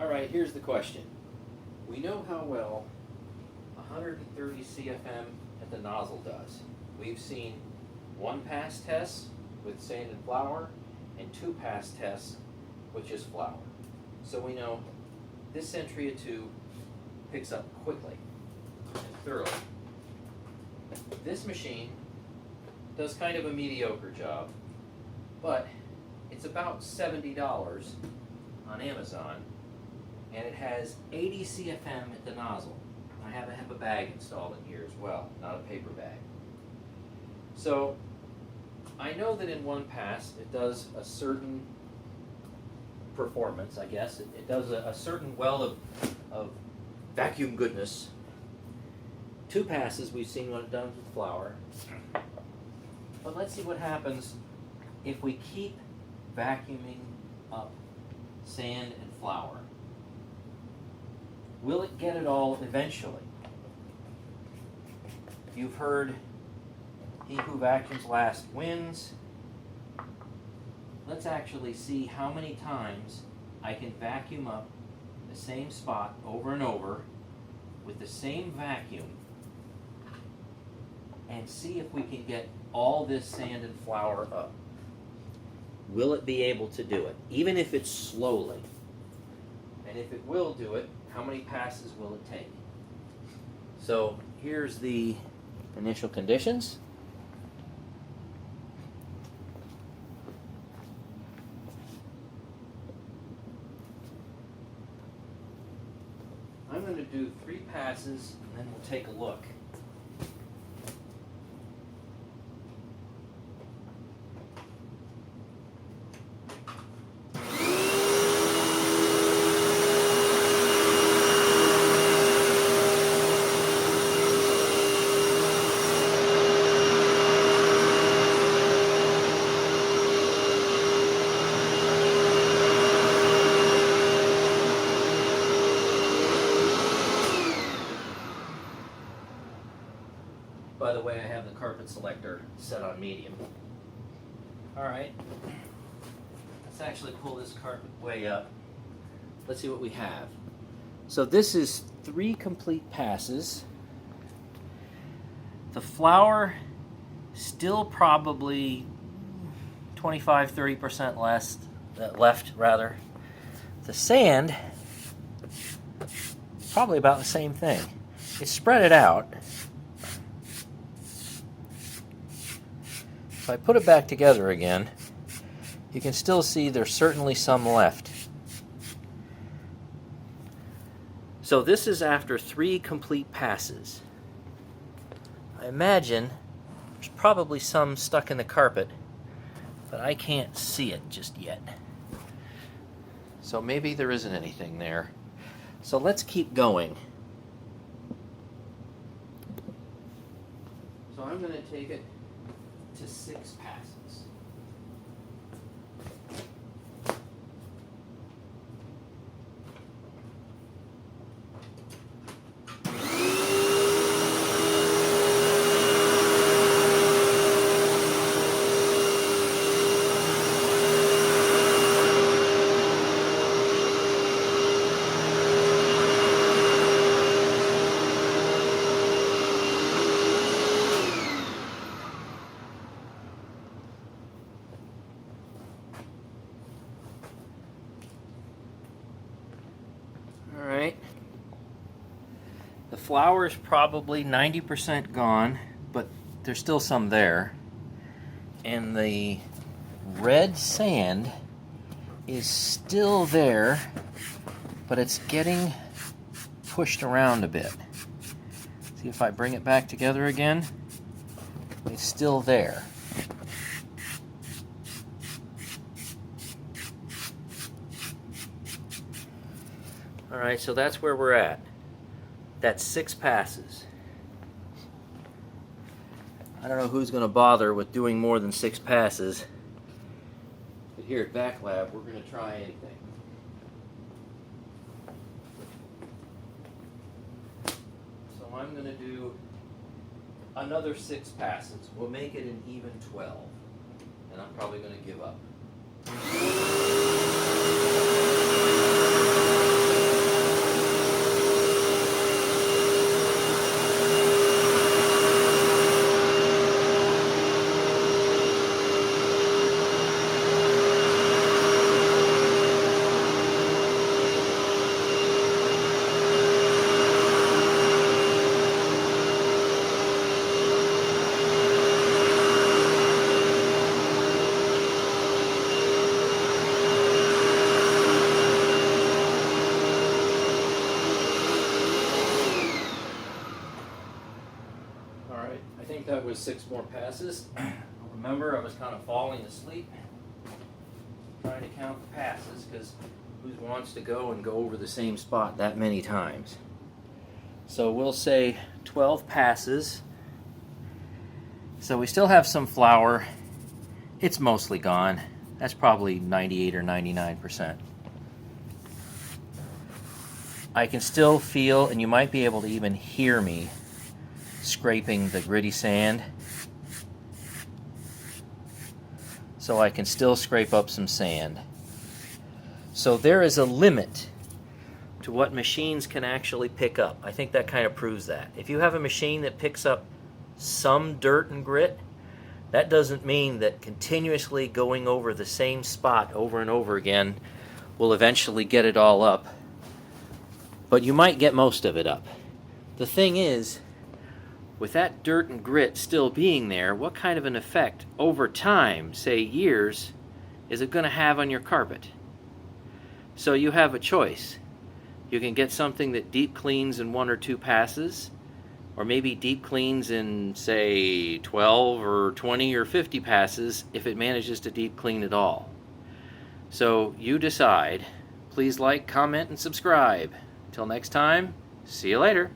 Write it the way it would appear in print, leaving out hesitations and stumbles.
Alright, here's the question. We know how well 130 CFM at the nozzle does. We've seen 1-pass tests with sand and flour and 2-pass tests with just flour. So we know this Sentria II picks up quickly and thoroughly. This machine does kind of a mediocre job, but it's about $70 on Amazon, and it has 80 CFM at the nozzle. I have a HEPA bag installed in here as well, not a paper bag. So I know that in 1-pass it does a certain performance, I guess. It does a certain well of vacuum goodness. 2 passes, we've seen what it does with flour. But let's see what happens if we keep vacuuming up sand and flour. Will it get it all eventually? You've heard, he who vacuums last wins. Let's actually see how many times I can vacuum up the same spot over and over with the same vacuum and see if we can get all this sand and flour up. Will it be able to do it, even if it's slowly? And if it will do it, how many passes will it take? So here's the initial conditions. I'm going to do 3 passes and then we'll take a look. By the way, I have the carpet selector set on medium. Alright, let's actually pull this carpet way up. Let's see what we have. So this is 3 complete passes. The flour still probably 25-30% less left rather. The sand probably about the same thing. It's spread it out. If I put it back together again, you can still see there's certainly some left. So this is after 3 complete passes. I imagine there's probably some stuck in the carpet, but I can't see it just yet. So maybe there isn't anything there. So let's keep going. So I'm going to take it to 6 passes. Alright, the flour is probably 90% gone, but there's still some there. And the red sand is still there, but it's getting pushed around a bit. See if I bring it back together again, it's still there. Alright, so that's where we're at. That's 6 passes. I don't know who's going to bother with doing more than 6 passes, but here at Back Lab, we're going to try anything. So I'm going to do another 6 passes. We'll make it an even 12, and I'm probably going to give up. with 6 more passes. Remember, I was kind of falling asleep trying to count the passes, because who wants to go and go over the same spot that many times? So we'll say 12 passes. So we still have some flour. It's mostly gone. That's probably 98 or 99%. I can still feel, and you might be able to even hear me scraping the gritty sand. So I can still scrape up some sand. So there is a limit to what machines can actually pick up. I think that kind of proves that. If you have a machine that picks up some dirt and grit, that doesn't mean that continuously going over the same spot over and over again will eventually get it all up. But you might get most of it up. The thing is, with that dirt and grit still being there, what kind of an effect over time, say years, is it going to have on your carpet? So you have a choice. You can get something that deep cleans in 1 or 2 passes, or maybe deep cleans in, say, 12 or 20 or 50 passes if it manages to deep clean at all. So you decide. Please like, comment, and subscribe. Till next time, see you later.